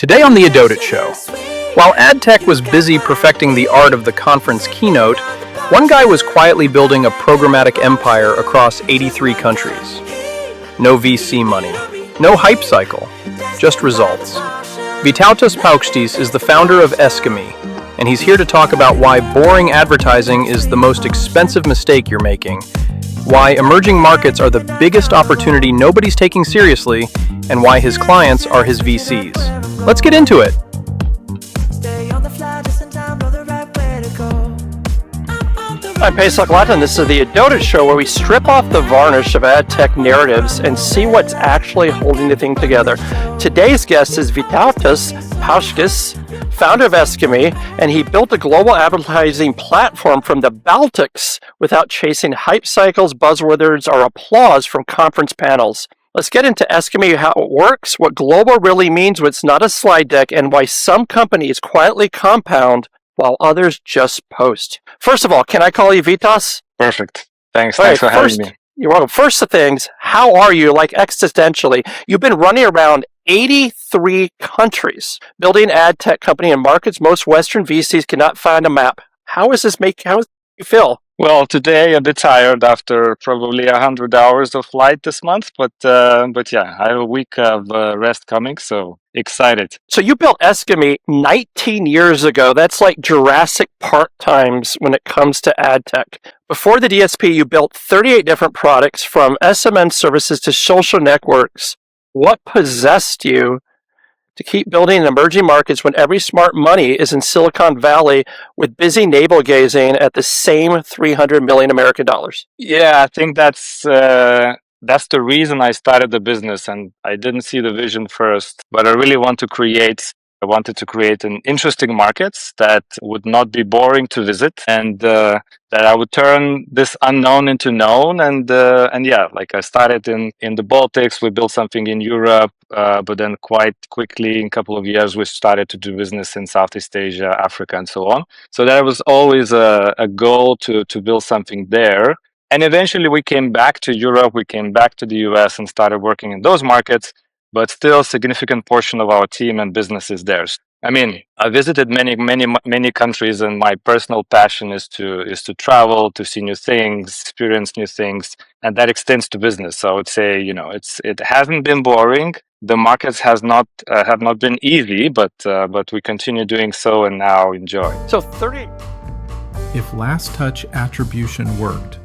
Today on The Adotit Show, while AdTech was busy perfecting the art of the conference keynote, one guy was quietly building a programmatic empire across 83 countries. No VC money, no hype cycle, just results. Vytautas Paukštys is the founder of Eskimi, and he's here to talk about why boring advertising is the most expensive mistake you're making, why emerging markets are the biggest opportunity nobody's taking seriously, and why his clients are his VCs. Let's get into it. I'm Pesach Latin. This is the Adotit Show, where we strip off the varnish of ad tech narratives and see what's actually holding the thing together. Today's guest is Vytautas Paukštys, founder of Eskimi, and he built a global advertising platform from the Baltics without chasing hype cycles, buzzwords, or applause from conference panels. Let's get into Eskimi, how it works, what global really means when it's not a slide deck, and why some companies quietly compound while others just post. First of all, can I call you Vytas? Perfect. Thanks All right, for having me. You're welcome. First of things, how are you, like existentially? You've been running around 83 countries, building an ad tech company in markets most Western VCs cannot find a map. How does you feel? Well, today a bit tired after probably 100 hours of flight this month, but yeah, I have a week of rest coming, so excited. So you built Eskimi 19 years ago. That's like Jurassic Park times when it comes to ad tech. Before the DSP, you built 38 different products from SMM services to social networks. What possessed you to keep building in emerging markets when every smart money is in Silicon Valley with busy navel-gazing at the same 300 million American dollars? Yeah, I think that's the reason I started the business, and I didn't see the vision first, but I really wanted to create an interesting markets that would not be boring to visit, and that I would turn this unknown into known. And yeah, like I started in the Baltics, we built something in Europe, but then quite quickly, in a couple of years, we started to do business in Southeast Asia, Africa, and so on. So that was always a goal to build something there. And eventually we came back to Europe, we came back to the US and started working in those markets, but still a significant portion of our team and business is theirs. I mean, I visited many countries, and my personal passion is to travel, to see new things, experience new things, and that extends to business. So I would say, it hasn't been boring. The markets have not been easy, but we continue doing so and now enjoy. So 30. If last touch attribution worked,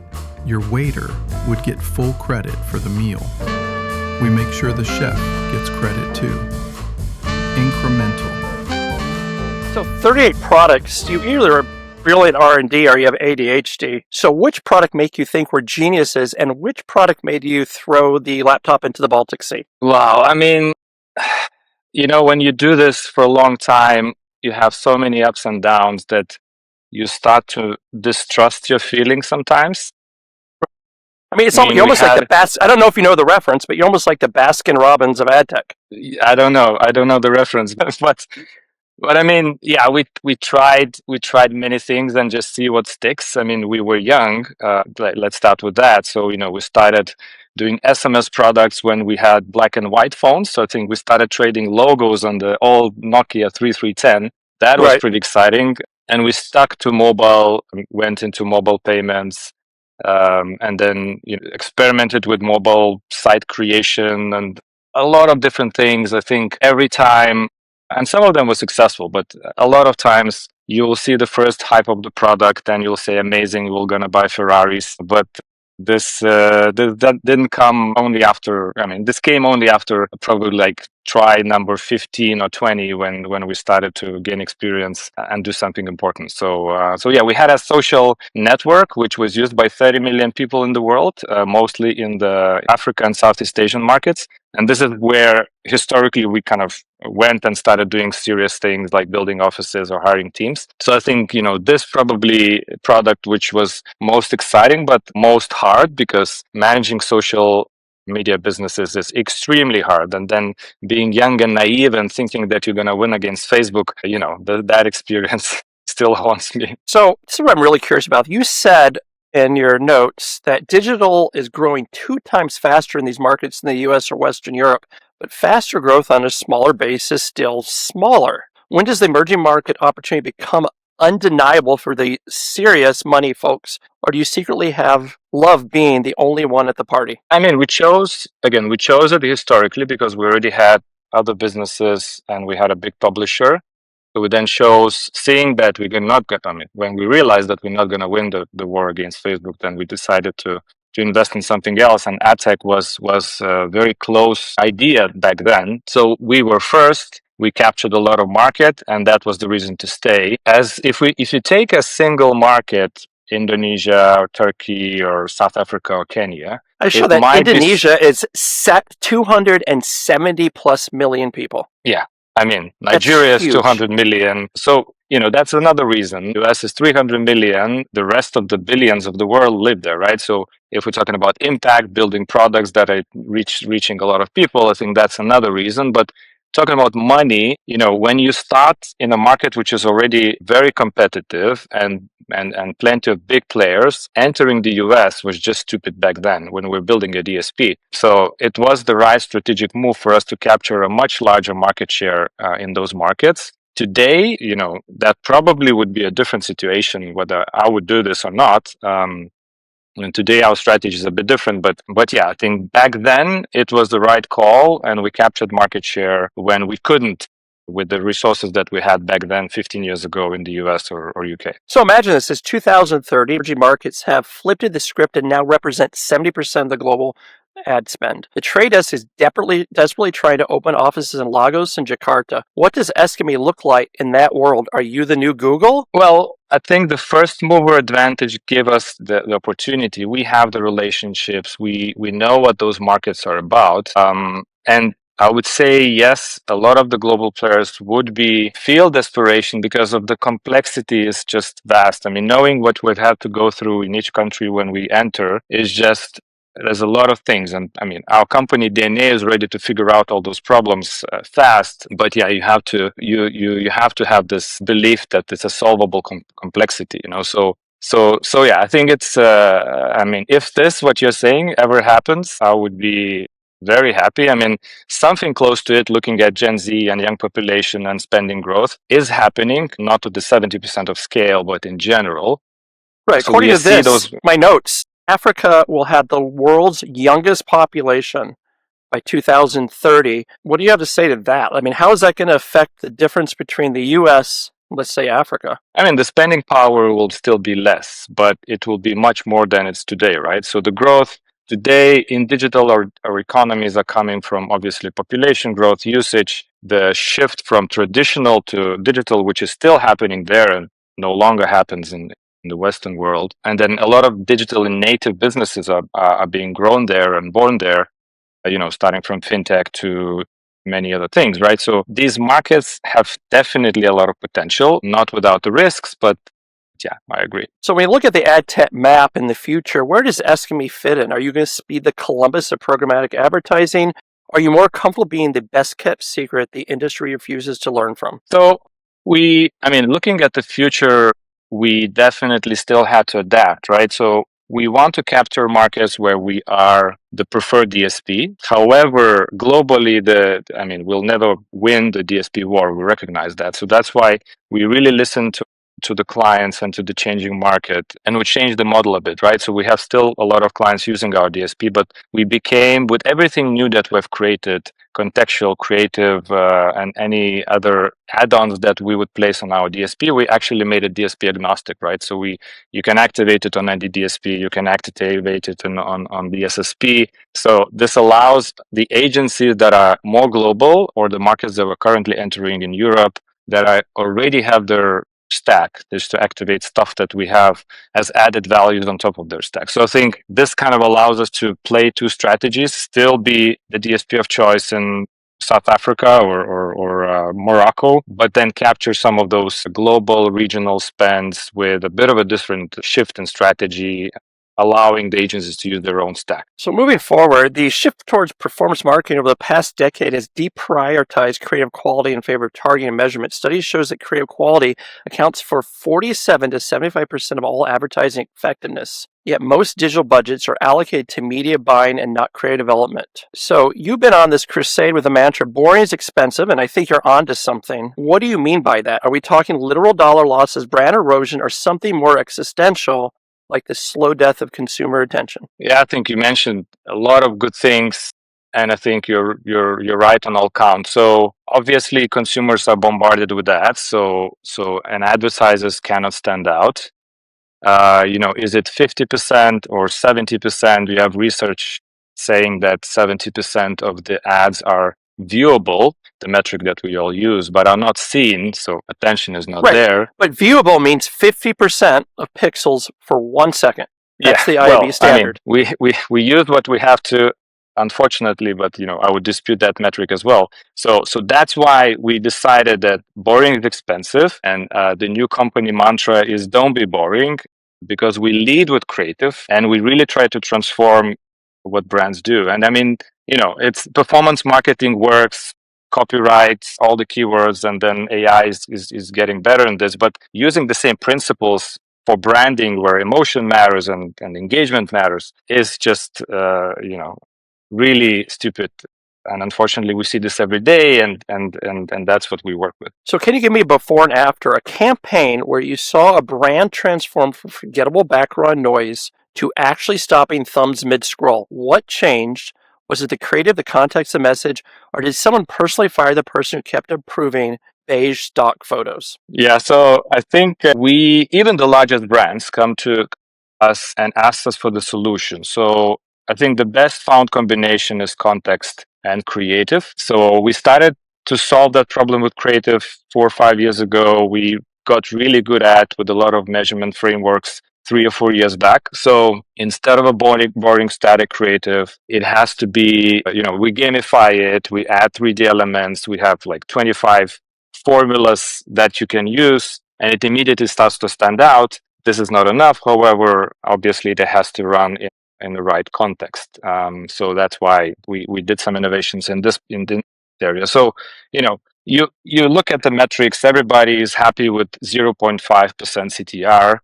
your waiter would get full credit for the meal. We make sure the chef gets credit too. Incremental. So 38 products. You either are brilliant R&D or you have ADHD. So which product make you think we're geniuses, and which product made you throw the laptop into the Baltic Sea? Wow. I mean, when you do this for a long time, you have so many ups and downs that you start to distrust your feelings sometimes. I mean, you're almost like the I don't know if you know the reference, but you're almost like the Baskin Robbins of ad tech. I don't know the reference, but I mean, yeah, we tried many things and just see what sticks. I mean, we were young. Let's start with that. So we started doing SMS products when we had black and white phones. So I think we started trading logos on the old Nokia 3310. That was pretty exciting, and we stuck to mobile. Went into mobile payments. And then experimented with mobile site creation and a lot of different things. I think every time, and some of them were successful, but a lot of times you will see the first hype of the product and you'll say, amazing, we're going to buy Ferraris. But that didn't come only after, this came only after probably like try number 15 or 20 when we started to gain experience and do something important. So yeah, we had a social network which was used by 30 million people in the world, mostly in the Africa and Southeast Asian markets. And this is where historically we kind of went and started doing serious things like building offices or hiring teams. So I think, this probably product which was most exciting, but most hard, because managing social media businesses is extremely hard. And then being young and naive and thinking that you're going to win against Facebook, that experience still haunts me. So this is what I'm really curious about. You said in your notes that digital is growing 2 times faster in these markets in the US or Western Europe. but faster growth on a smaller base is still smaller. When does the emerging market opportunity become undeniable for the serious money folks? Or do you secretly love being the only one at the party? I mean, we chose it historically because we already had other businesses and we had a big publisher. So we then chose, seeing that we cannot get on it, when we realized that we're not going to win the war against Facebook, then we decided to invest in something else. And ad tech was a very close idea back then. So we were first. We captured a lot of market, and that was the reason to stay. As if you take a single market, Indonesia or Turkey or South Africa or Kenya, I show that Indonesia is set 270 plus million people. Yeah. I mean, Nigeria is 200 million. So, that's another reason. US is 300 million. The rest of the billions of the world live there, right? So if we're talking about impact, building products that are reaching a lot of people, I think that's another reason. But talking about money, when you start in a market which is already very competitive and plenty of big players, entering the US was just stupid back then when we were building a DSP. So it was the right strategic move for us to capture a much larger market share in those markets. Today, that probably would be a different situation, whether I would do this or not. And today our strategy is a bit different, but yeah, I think back then it was the right call, and we captured market share when we couldn't with the resources that we had back then 15 years ago in the US or UK. So imagine this, as 2030, emerging markets have flipped the script and now represent 70% of the global ad spend. The Trade Desk is desperately trying to open offices in Lagos and Jakarta. What does Eskimi look like in that world? Are you the new Google? Well, I think the first mover advantage gave us the opportunity. We have the relationships. We know what those markets are about. And I would say, yes, a lot of the global players would feel desperation because of the complexity is just vast. I mean, knowing what we'd have to go through in each country when we enter is just, there's a lot of things. And I mean, our company DNA is ready to figure out all those problems fast. But yeah, you have to have this belief that it's a solvable complexity, So yeah, I think it's, I mean, if what you're saying ever happens, I would be very happy. I mean, something close to it, looking at Gen Z and young population and spending growth is happening, not to the 70% of scale, but in general. Right. So according to this, my notes, Africa will have the world's youngest population by 2030. What do you have to say to that? I mean, how is that going to affect the difference between the US, let's say Africa? I mean, the spending power will still be less, but it will be much more than it's today, right? So the growth today in digital our economies are coming from obviously population growth, usage, the shift from traditional to digital, which is still happening there and no longer happens in the Western world. And then a lot of digital and native businesses are being grown there and born there, starting from fintech to many other things, right? So these markets have definitely a lot of potential, not without the risks, but yeah, I agree. So when you look at the ad tech map in the future, where does Eskimi fit in? Are you going to be the Columbus of programmatic advertising? Are you more comfortable being the best kept secret the industry refuses to learn from? So looking at the future, we definitely still had to adapt, right? So we want to capture markets where we are the preferred DSP. However, globally, we'll never win the DSP war. We recognize that. So that's why we really listen to the clients and to the changing market, and we changed the model a bit, right? So we have still a lot of clients using our DSP, but we became, with everything new that we've created, contextual, creative, and any other add-ons that we would place on our DSP, we actually made it DSP agnostic, right? So you can activate it on any DSP, you can activate it on the SSP. So this allows the agencies that are more global, or the markets that we're currently entering in Europe, that already have their stack, is to activate stuff that we have as added values on top of their stack. So I think this kind of allows us to play two strategies, still be the DSP of choice in South Africa or Morocco, but then capture some of those global regional spends with a bit of a different shift in strategy allowing the agencies to use their own stack. So moving forward, the shift towards performance marketing over the past decade has deprioritized creative quality in favor of targeting and measurement. Studies shows that creative quality accounts for 47 to 75% of all advertising effectiveness. Yet most digital budgets are allocated to media buying and not creative development. So you've been on this crusade with the mantra, boring is expensive, and I think you're onto something. What do you mean by that? Are we talking literal dollar losses, brand erosion, or something more existential, like the slow death of consumer attention? Yeah, I think you mentioned a lot of good things, and I think you're right on all counts. So obviously, consumers are bombarded with ads, and advertisers cannot stand out. Is it 50% or 70%? We have research saying that 70% of the ads are viewable, the metric that we all use, but are not seen. So attention is not there. But viewable means 50% of pixels for 1 second. That's the IAB standard. I mean, we use what we have to, unfortunately, but I would dispute that metric as well. So that's why we decided that boring is expensive, and the new company mantra is don't be boring, because we lead with creative and we really try to transform what brands do. And I mean, it's performance marketing works, copyright, all the keywords, and then AI is getting better in this, but using the same principles for branding where emotion matters and engagement matters is just, really stupid. And unfortunately, we see this every day, and that's what we work with. So can you give me a before and after, a campaign where you saw a brand transform from forgettable background noise to actually stopping thumbs mid-scroll? What changed? Was it the creative, the context, the message, or did someone personally fire the person who kept approving beige stock photos? Yeah, so I think even the largest brands come to us and ask us for the solution. So I think the best found combination is context and creative. So we started to solve that problem with creative 4 or 5 years ago. We got really good at with a lot of measurement frameworks 3 or 4 years back. So instead of a boring static creative, it has to be, we gamify it, we add 3D elements, we have like 25 formulas that you can use, and it immediately starts to stand out. This is not enough. However, obviously, it has to run in the right context. So that's why we did some innovations in this area. So, you look at the metrics, everybody is happy with 0.5% CTR.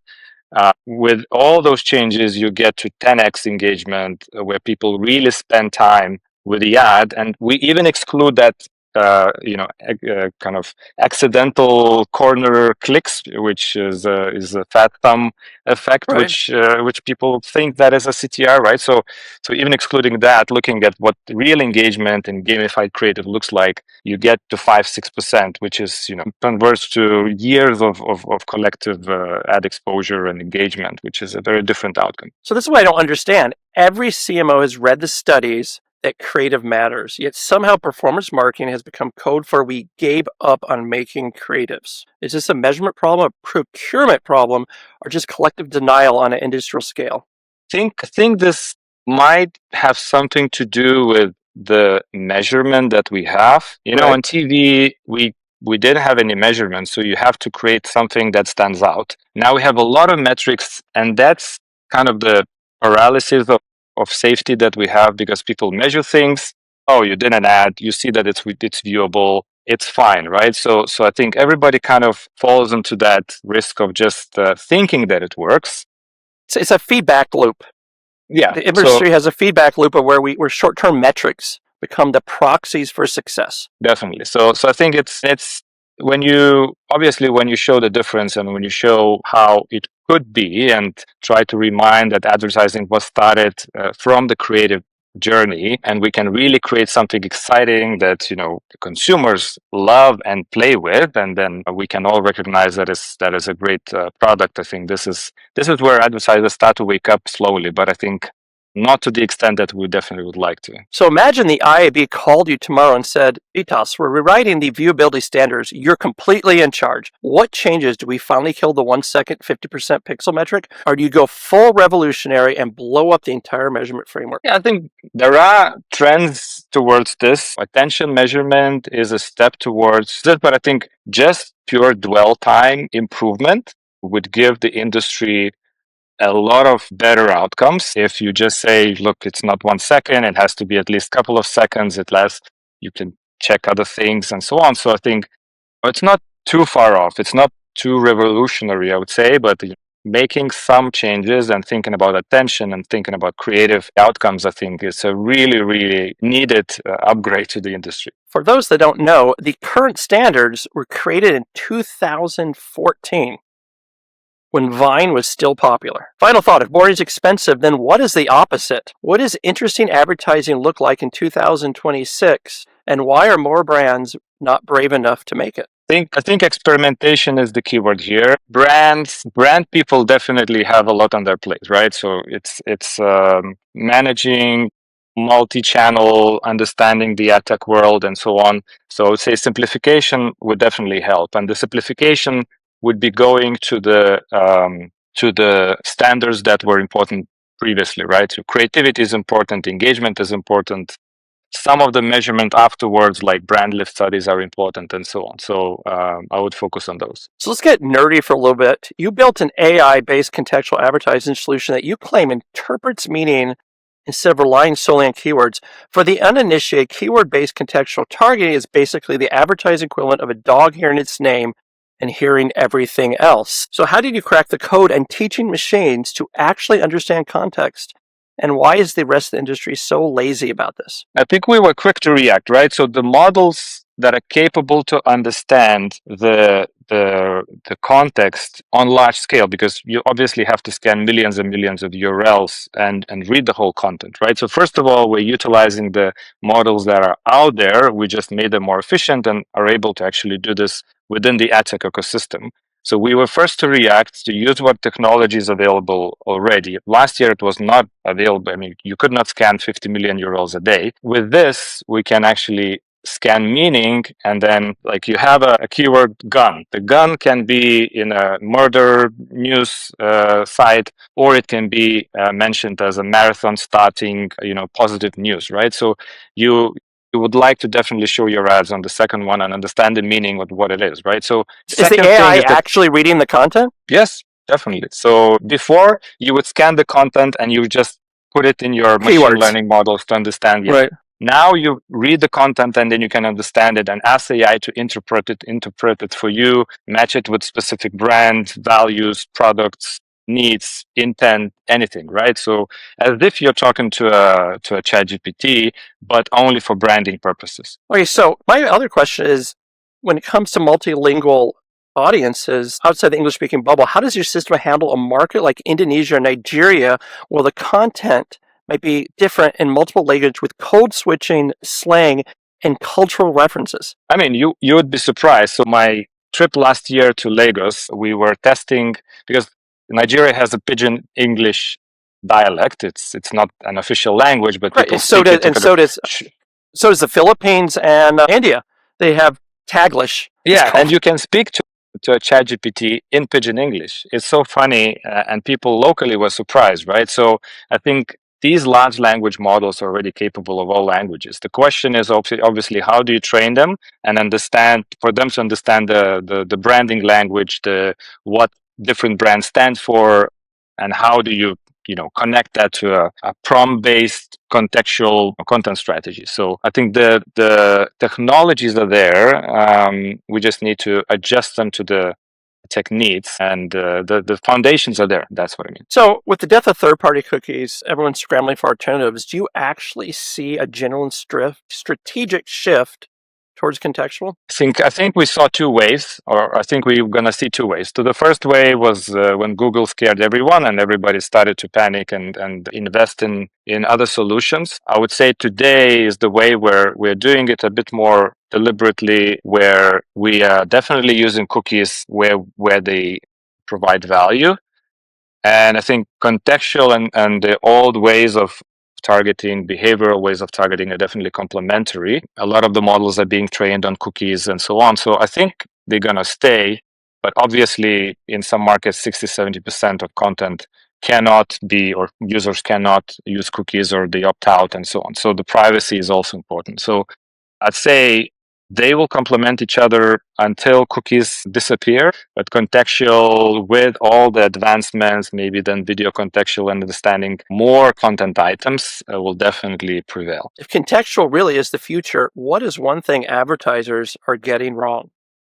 With all those changes, you get to 10x engagement, where people really spend time with the ad, and we even exclude that kind of accidental corner clicks, which is a fat thumb effect, Right. which people think that is a CTR, right? So even excluding that, looking at what real engagement and gamified creative looks like, you get to 5-6%, which is converts to years of collective ad exposure and engagement, which is a very different outcome. So this is what I don't understand. Every CMO has read the studies that creative matters, yet somehow performance marketing has become code for we gave up on making creatives. Is this a measurement problem, a procurement problem, or just collective denial on an industrial scale? I think this might have something to do with the measurement that we have. On TV, we didn't have any measurement, so you have to create something that stands out. Now we have a lot of metrics, and that's kind of the paralysis of safety that we have, because people measure things. Oh, you did an ad, you see that it's viewable, it's fine, right? So I think everybody kind of falls into that risk of just thinking that it works. It's a feedback loop. Yeah, the industry has a feedback loop of where short-term metrics become the proxies for success. Definitely. So I think it's when you show the difference and when you show how it could be, and try to remind that advertising was started from the creative journey, and we can really create something exciting that the consumers love and play with, and then we can all recognize that is a great product. I think this is where advertisers start to wake up slowly, but I think not to the extent that we definitely would like to. So imagine the IAB called you tomorrow and said, Vytas, we're rewriting the viewability standards. You're completely in charge. What changes? Do we finally kill the 1 second 50% pixel metric? Or do you go full revolutionary and blow up the entire measurement framework? Yeah, I think there are trends towards this. Attention measurement is a step towards this, but I think just pure dwell time improvement would give the industry a lot of better outcomes. If you just say, look, it's not 1 second, it has to be at least a couple of seconds, you can check other things and so on. So I think it's not too far off. It's not too revolutionary, I would say, but making some changes and thinking about attention and thinking about creative outcomes, I think is a really, really needed upgrade to the industry. For those that don't know, the current standards were created in 2014 when Vine was still popular. Final thought, if boring is expensive, then what is the opposite? What does interesting advertising look like in 2026? And why are more brands not brave enough to make it? I think experimentation is the keyword here. Brand people definitely have a lot on their plate, right? So it's managing multi-channel, understanding the ad tech world, and so on. So I would say simplification would definitely help, and the simplification would be going to the standards that were important previously, right? So creativity is important, engagement is important. Some of the measurement afterwards, like brand lift studies, are important, and so on. So I would focus on those. So let's get nerdy for a little bit. You built an AI-based contextual advertising solution that you claim interprets meaning instead of relying solely on keywords. For the uninitiated, keyword-based contextual targeting is basically the advertising equivalent of a dog hearing its name and hearing everything else. So how did you crack the code and teaching machines to actually understand context? And why is the rest of the industry so lazy about this? I think we were quick to react, right? So the models that are capable to understand the context on large scale, because you obviously have to scan millions and millions of URLs and read the whole content, right? So first of all, we're utilizing the models that are out there. We just made them more efficient and are able to actually do this within the ad tech ecosystem. So we were first to react, to use what technology is available already. Last year, it was not available. I mean, you could not scan 50 million URLs a day. With this, we can actually scan meaning, and then like you have a keyword gun. The gun can be in a murder news site, or it can be mentioned as a marathon starting, positive news, right? So you would like to definitely show your ads on the second one and understand the meaning of what it is, right? So is the AI actually reading the content? Yes, definitely. So before you would scan the content and you just put it in your machine learning models to understand. Right. Now you read the content and then you can understand it and ask AI to interpret it for you, match it with specific brand values, products, needs, intent, anything, right? So as if you're talking to a ChatGPT, but only for branding purposes. Okay, so my other question is, when it comes to multilingual audiences outside the English-speaking bubble, how does your system handle a market like Indonesia or Nigeria, where the content might be different in multiple languages with code switching, slang, and cultural references? I mean, you would be surprised. So my trip last year to Lagos, we were testing, because Nigeria has a Pidgin English dialect. It's not an official language, but people speak it. So does the Philippines and India. They have Taglish. Yeah, and you can speak to a ChatGPT in Pidgin English. It's so funny, and people locally were surprised, right? So I think these large language models are already capable of all languages. The question is obviously how do you train them and for them to understand the branding language, what different brands stand for, and how do you connect that to a prompt-based contextual content strategy. So I think the technologies are there. We just need to adjust them to the tech needs, and the foundations are there. That's what I mean. So with the death of third-party cookies, everyone's scrambling for alternatives. Do you actually see a genuine strategic shift towards contextual? I think we saw two waves, or I think we're going to see two waves. So the first wave was when Google scared everyone and everybody started to panic and invest in other solutions. I would say today is the way where we're doing it a bit more deliberately, where we are definitely using cookies where they provide value. And I think contextual and the old ways of targeting, behavioral ways of targeting are definitely complementary. A lot of the models are being trained on cookies and so on. So I think they're going to stay. But obviously, in some markets, 60-70% of content cannot be, or users cannot use cookies, or they opt out and so on. So the privacy is also important. So I'd say they will complement each other until cookies disappear. But contextual, with all the advancements, maybe then video contextual and understanding more content items, will definitely prevail. If contextual really is the future, what is one thing advertisers are getting wrong?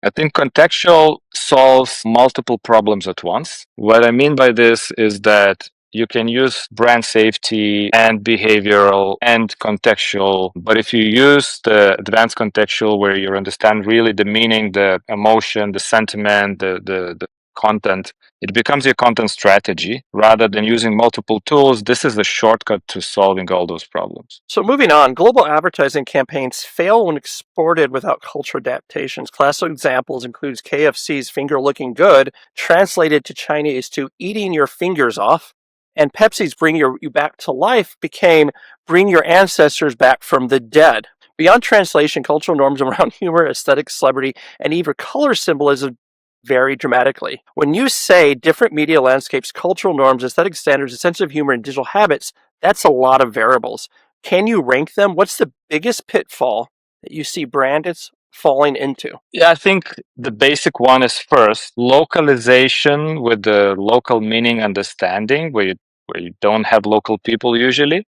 I think contextual solves multiple problems at once. What I mean by this is that you can use brand safety and behavioral and contextual, but if you use the advanced contextual where you understand really the meaning, the emotion, the sentiment, the content, it becomes your content strategy rather than using multiple tools. This is the shortcut to solving all those problems. So moving on, global advertising campaigns fail when exported without cultural adaptations. Classic examples includes KFC's finger looking good, translated to Chinese to eating your fingers off, and Pepsi's bring you back to life became bring your ancestors back from the dead. Beyond translation, cultural norms around humor, aesthetics, celebrity, and even color symbolism vary dramatically. When you say different media landscapes, cultural norms, aesthetic standards, a sense of humor, and digital habits, that's a lot of variables. Can you rank them? What's the biggest pitfall that you see brands falling into? Yeah, I think the basic one is first localization with the local meaning understanding, where you don't have local people usually.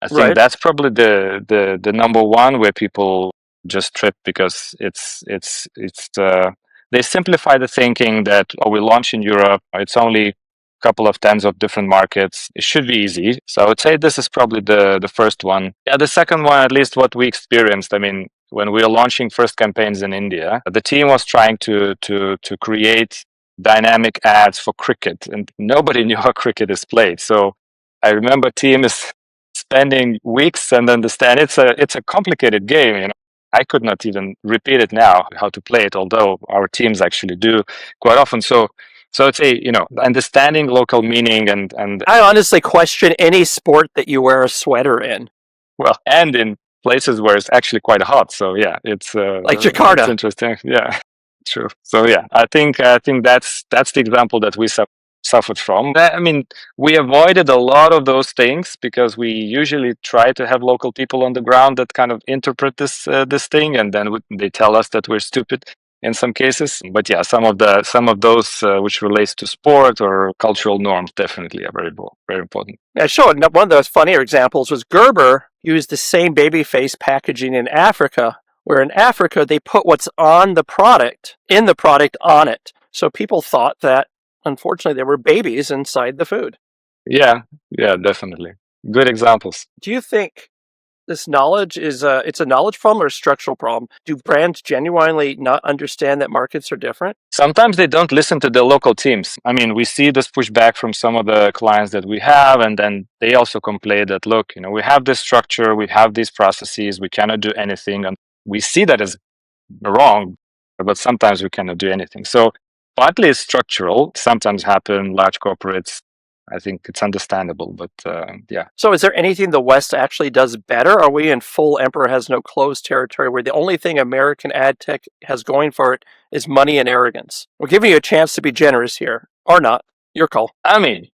I think Right. that's probably the number one where people just trip because they simplify the thinking that we launch in Europe, it's only a couple of tens of different markets, it should be easy. So I would say this is probably the first one. Yeah, the second one, at least what we experienced, I mean, when we were launching first campaigns in India, the team was trying to create dynamic ads for cricket, and nobody knew how cricket is played. So I remember team is spending weeks and understand it's a complicated game. You know, I could not even repeat it now how to play it, although our teams actually do quite often. So I'd say, understanding local meaning and I honestly question any sport that you wear a sweater in. well, and in places where it's actually quite hot. So yeah, it's Like Jakarta. It's interesting. Yeah, true. So yeah, I think that's the example that we suffered from. I mean, we avoided a lot of those things because we usually try to have local people on the ground that kind of interpret this thing, and then they tell us that we're stupid in some cases. But yeah, some of those which relates to sport or cultural norms definitely are very important. Yeah, sure. One of those funnier examples was Gerber used the same baby face packaging in Africa, where in Africa they put what's on the product, in the product on it. So people thought that, unfortunately, there were babies inside the food. Yeah, definitely. Good examples. Do you think this knowledge is it's a knowledge problem or a structural problem? Do brands genuinely not understand that markets are different? Sometimes they don't listen to the local teams. I mean, we see this pushback from some of the clients that we have, and then they also complain that, look, we have this structure, we have these processes, we cannot do anything. And we see that as wrong, but sometimes we cannot do anything. So partly it's structural. Sometimes happen large corporates. I think it's understandable, but yeah. So is there anything the West actually does better? Are we in full emperor has no clothes territory where the only thing American ad tech has going for it is money and arrogance? We're giving you a chance to be generous here, or not. Your call. I mean,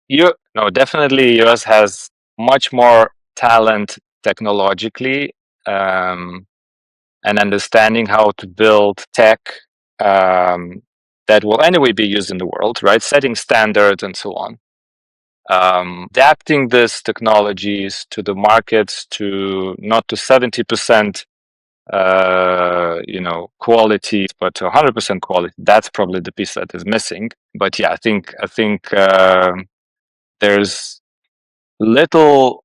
definitely US has much more talent technologically and understanding how to build tech that will anyway be used in the world, right? Setting standards and so on. Adapting these technologies to the markets to not to 70% quality, but to 100% quality. That's probably the piece that is missing. But yeah, I think there's little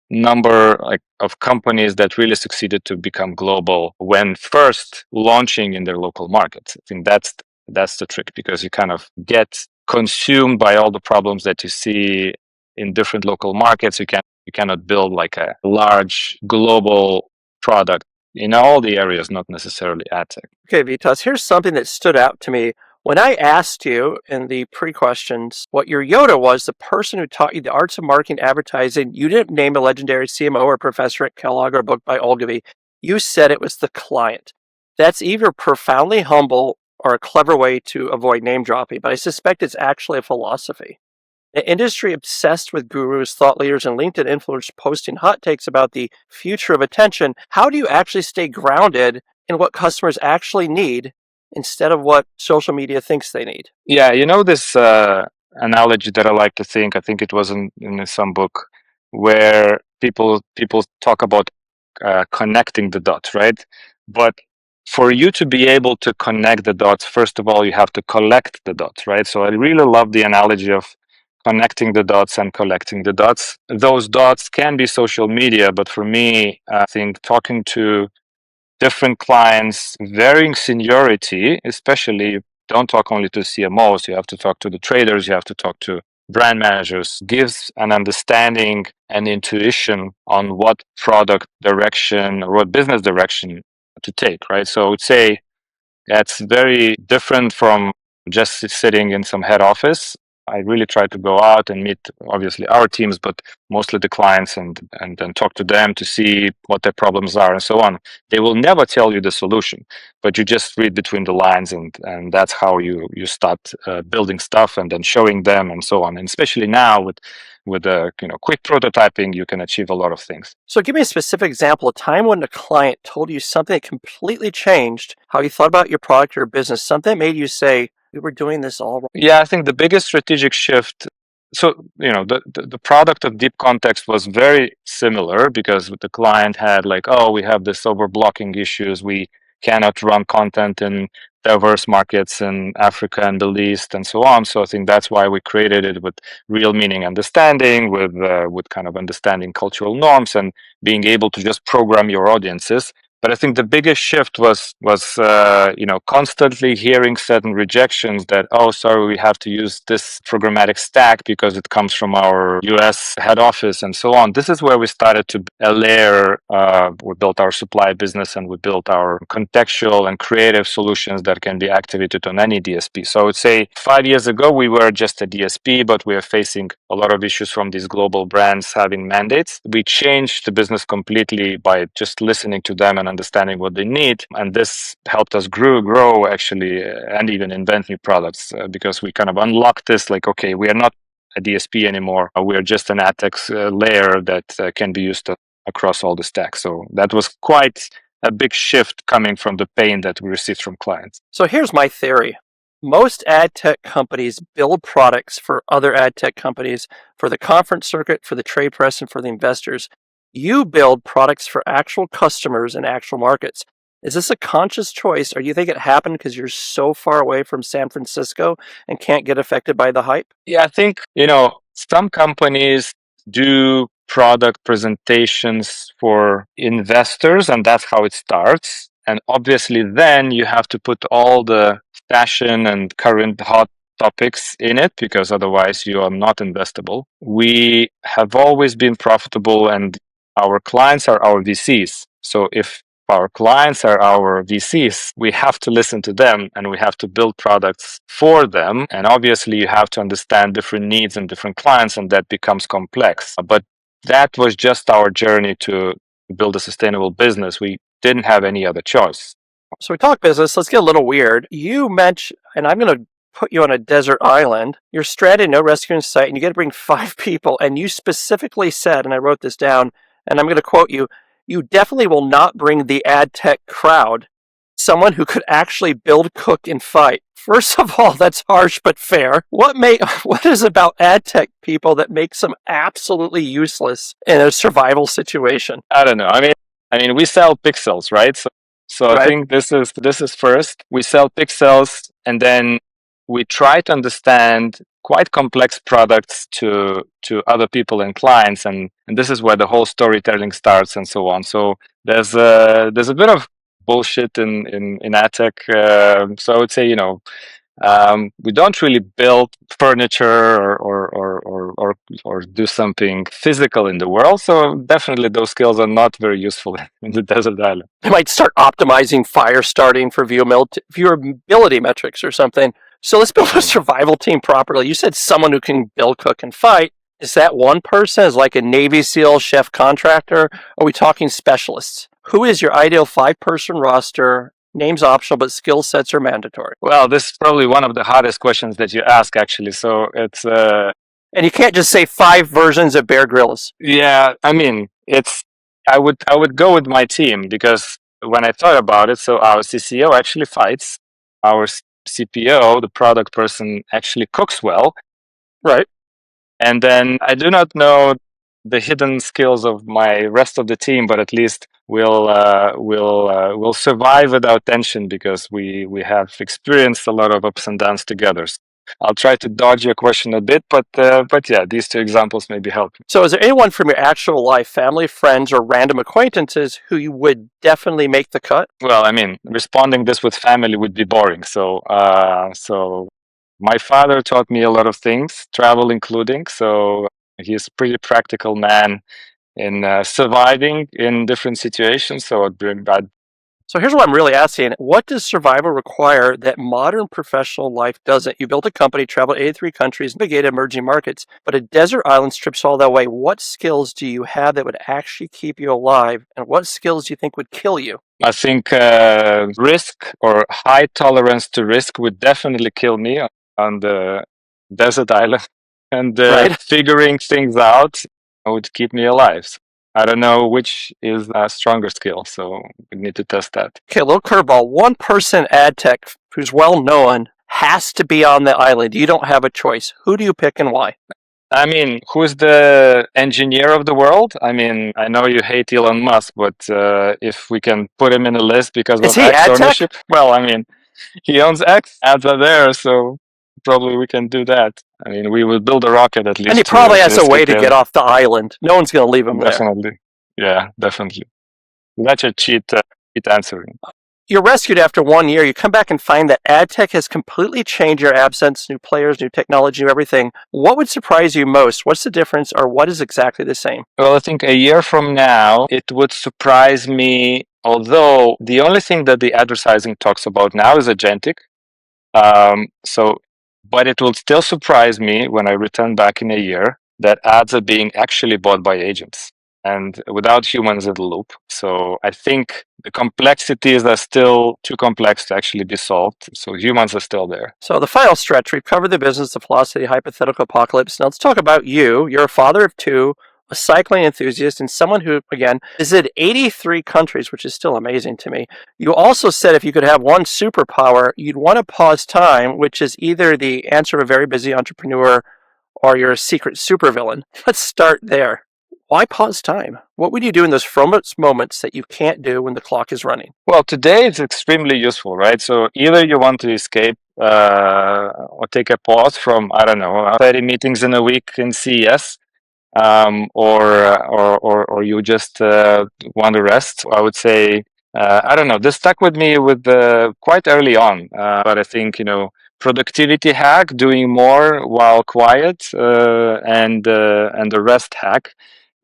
number of companies that really succeeded to become global when first launching in their local markets. I think that's the trick, because you kind of get consumed by all the problems that you see in different local markets. You cannot build like a large global product in all the areas, not necessarily ad tech. Okay, Vytas, here's something that stood out to me. When I asked you in the pre-questions what your Yoda was, the person who taught you the arts of marketing advertising, you didn't name a legendary CMO or professor at Kellogg or a book by Ogilvy. You said it was the client. That's either profoundly humble or a clever way to avoid name dropping, but I suspect it's actually a philosophy. An industry obsessed with gurus, thought leaders, and LinkedIn influencers posting hot takes about the future of attention. How do you actually stay grounded in what customers actually need instead of what social media thinks they need. Yeah, this analogy that I think it was in some book where people talk about connecting the dots, right? But for you to be able to connect the dots, first of all, you have to collect the dots, right? So I really love the analogy of connecting the dots and collecting the dots. Those dots can be social media, but for me, I think talking to different clients, varying seniority, especially you don't talk only to CMOs, you have to talk to the traders, you have to talk to brand managers, gives an understanding and intuition on what product direction or what business direction to take, right? So I would say that's very different from just sitting in some head office. I really try to go out and meet, obviously, our teams, but mostly the clients and then talk to them to see what their problems are and so on. They will never tell you the solution, but you just read between the lines, and that's how you start building stuff and then showing them and so on. And especially now with quick prototyping, you can achieve a lot of things. So give me a specific example, a time when a client told you something that completely changed how you thought about your product or business, something that made you say, we were doing this all wrong. Yeah, I think the biggest strategic shift. So, the product of Deep Context was very similar because the client had like, oh, we have this overblocking issues. We cannot run content in diverse markets in Africa and the East and so on. So I think that's why we created it with real meaning understanding, with kind of understanding cultural norms and being able to just program your audiences. But I think the biggest shift was constantly hearing certain rejections that, oh, sorry, we have to use this programmatic stack because it comes from our US head office and so on. This is where we started to layer. We built our supply business and we built our contextual and creative solutions that can be activated on any DSP. So I would say 5 years ago, we were just a DSP, but we are facing a lot of issues from these global brands having mandates. We changed the business completely by just listening to them and understanding what they need, and this helped us grow actually, and even invent new products because we kind of unlocked this. Like, okay, we are not a DSP anymore. We are just an ad tech layer that can be used across all the stacks. So that was quite a big shift coming from the pain that we received from clients. So here's my theory. Most ad tech companies build products for other ad tech companies, for the conference circuit, for the trade press, and for the investors. You build products for actual customers in actual markets. Is this a conscious choice, or do you think it happened because you're so far away from San Francisco and can't get affected by the hype? Yeah, I think, some companies do product presentations for investors, and that's how it starts. And obviously, then you have to put all the fashion and current hot topics in it because otherwise you are not investable. We have always been profitable, and our clients are our VCs. So if our clients are our VCs, we have to listen to them and we have to build products for them. And obviously, you have to understand different needs and different clients, and that becomes complex. But that was just our journey to build a sustainable business. We didn't have any other choice. So we talk business. Let's get a little weird. You mentioned, and I'm going to put you on a desert island. You're stranded, no rescue in sight, and you got to bring 5 people. And you specifically said, and I wrote this down, and I'm going to quote you, you definitely will not bring the ad tech crowd, someone who could actually build, cook, and fight. First of all, that's harsh but fair. What is about ad tech people that makes them absolutely useless in a survival situation? I don't know. I mean, we sell pixels, right? So Right. I think this is first. We sell pixels, and then we try to understand quite complex products to other people and clients, and this is where the whole storytelling starts and so on. So there's a bit of bullshit in ad tech. So I would say, we don't really build furniture or do something physical in the world. So definitely those skills are not very useful in the desert island. They might start optimizing fire starting for viewability metrics or something. So let's build a survival team properly. You said someone who can build, cook, and fight. Is that one person? Is like a Navy SEAL chef contractor? Are we talking specialists? Who is your ideal 5-person roster? Names optional, but skill sets are mandatory. Well, this is probably one of the hardest questions that you ask, actually. So it's And you can't just say 5 versions of Bear Grylls. yeah. I mean, I would go with my team because when I thought about it, so our CCO actually fights, our CPO, the product person, actually cooks well, Right. and then I do not know the hidden skills of my rest of the team, but at least we'll survive without tension because we have experienced a lot of ups and downs together. So I'll try to dodge your question a bit, but yeah, these two examples maybe help. So is there anyone from your actual life, family, friends, or random acquaintances who you would definitely make the cut? Well, I mean, responding this with family would be boring. So my father taught me a lot of things, travel including. So he's a pretty practical man in surviving in different situations. So So here's what I'm really asking. What does survival require that modern professional life doesn't? You built a company, traveled 83 countries, navigated emerging markets, but a desert island strips all that away. What skills do you have that would actually keep you alive? And what skills do you think would kill you? I think risk or high tolerance to risk would definitely kill me on the desert island. And Right. figuring things out would keep me alive. So I don't know which is a stronger skill, so we need to test that. Okay, a little curveball. One person ad tech who's well known has to be on the island. You don't have a choice. Who do you pick and why? I mean, who's the engineer of the world? I mean, I know you hate Elon Musk, but if we can put him in a list because Is of he X ad tech? ownership, well, I mean, he owns X, ads are there, so probably we can do that. I mean, we will build a rocket at least. And he probably has a way escape to get off the island. No one's going to leave him there. Definitely. Yeah, definitely. That's a cheat answering. You're rescued after 1 year. You come back and find that ad tech has completely changed your absence, new players, new technology, new everything. What would surprise you most? What's the difference, or what is exactly the same? Well, I think a year from now, it would surprise me, although the only thing that the advertising talks about now is agentic. But it will still surprise me when I return back in a year that ads are being actually bought by agents and without humans in the loop. So I think the complexities are still too complex to actually be solved. So humans are still there. So the final stretch, we've covered the business, the philosophy, hypothetical apocalypse. Now let's talk about you. You're a father of two, a cycling enthusiast, and someone who, again, visited 83 countries, which is still amazing to me. You also said if you could have one superpower, you'd want to pause time, which is either the answer of a very busy entrepreneur or you're a secret supervillain. Let's start there. Why pause time? What would you do in those moments that you can't do when the clock is running? Well, today it's extremely useful, right? So either you want to escape or take a pause from, I don't know, 30 meetings in a week in CES, or you just want to rest. I would say, I don't know, this stuck with me with quite early on, but I think, productivity hack, doing more while quiet, and the rest hack,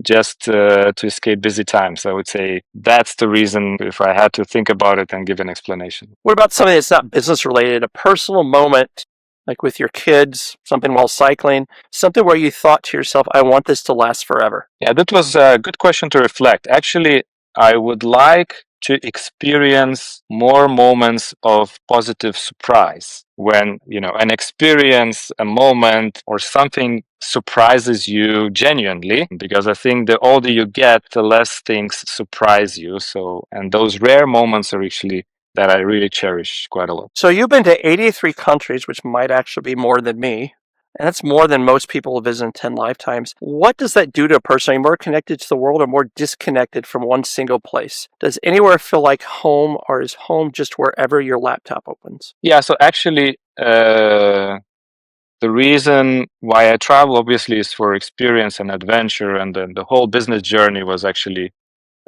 just to escape busy times. I would say that's the reason if I had to think about it and give an explanation. What about something that's not business related, a personal moment, like with your kids, something while cycling, something where you thought to yourself, I want this to last forever? Yeah, that was a good question to reflect. Actually, I would like to experience more moments of positive surprise when, an experience, a moment, or something surprises you genuinely, because I think the older you get, the less things surprise you. So, and those rare moments are actually that I really cherish quite a lot. So you've been to 83 countries, which might actually be more than me. And that's more than most people visit in 10 lifetimes. What does that do to a person? Are you more connected to the world or more disconnected from one single place? Does anywhere feel like home, or is home just wherever your laptop opens? Yeah, so actually, the reason why I travel obviously is for experience and adventure, and then the whole business journey was actually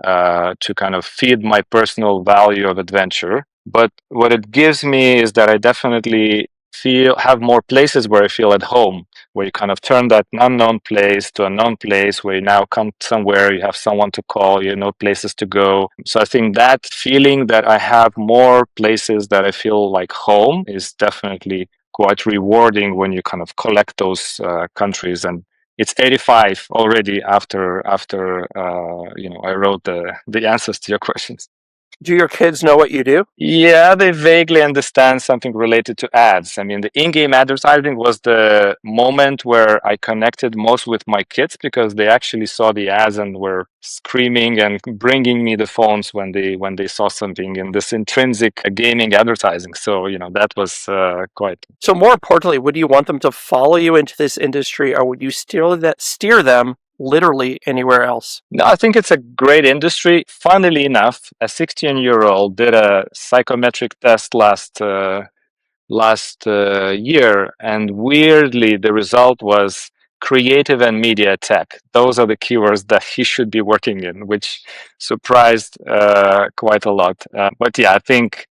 to kind of feed my personal value of adventure. But what it gives me is that I definitely have more places where I feel at home, where you kind of turn that unknown place to a known place, where you now come somewhere, you have someone to call, you know, places to go. So I think that feeling that I have more places that I feel like home is definitely quite rewarding when you kind of collect those countries. And it's 85 already after I wrote the answers to your questions. Do your kids know what you do? Yeah, they vaguely understand something related to ads. I mean, the in-game advertising was the moment where I connected most with my kids because they actually saw the ads and were screaming and bringing me the phones when they saw something in this intrinsic gaming advertising. So, that was quite. So more importantly, would you want them to follow you into this industry, or would you steer them literally anywhere else? No, I think it's a great industry. Funnily enough, a 16-year-old did a psychometric test last year, and weirdly, the result was creative and media tech. Those are the keywords that he should be working in, which surprised quite a lot. But yeah, I think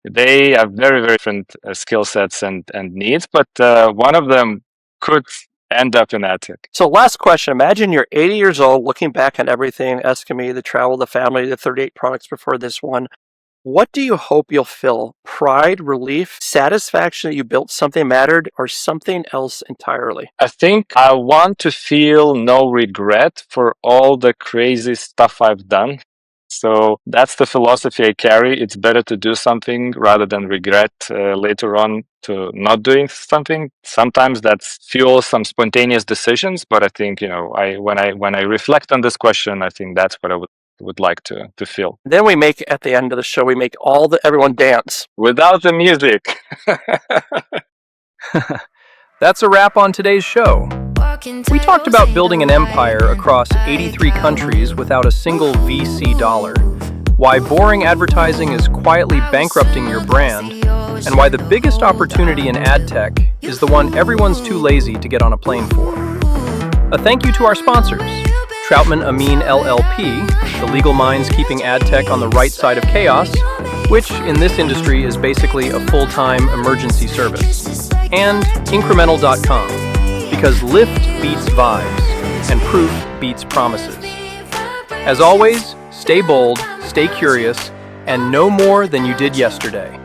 they have very, very different skill sets and needs, but one of them could end up in ad tech. So last question, imagine you're 80 years old, looking back on everything, Eskimi, the travel, the family, the 38 products before this one. What do you hope you'll feel? Pride, relief, satisfaction that you built something mattered, or something else entirely? I think I want to feel no regret for all the crazy stuff I've done. So that's the philosophy I carry. It's better to do something rather than regret later on to not doing something. Sometimes that fuels some spontaneous decisions, but I think, when I reflect on this question, I think that's what I would like to feel. Then at the end of the show, we make everyone dance. Without the music. That's a wrap on today's show. We talked about building an empire across 83 countries without a single VC dollar, why boring advertising is quietly bankrupting your brand, and why the biggest opportunity in ad tech is the one everyone's too lazy to get on a plane for. A thank you to our sponsors, Troutman Amin LLP, the legal minds keeping ad tech on the right side of chaos, which in this industry is basically a full-time emergency service, and Incremental.com, because lift beats vibes and proof beats promises. As always, stay bold, stay curious, and know more than you did yesterday.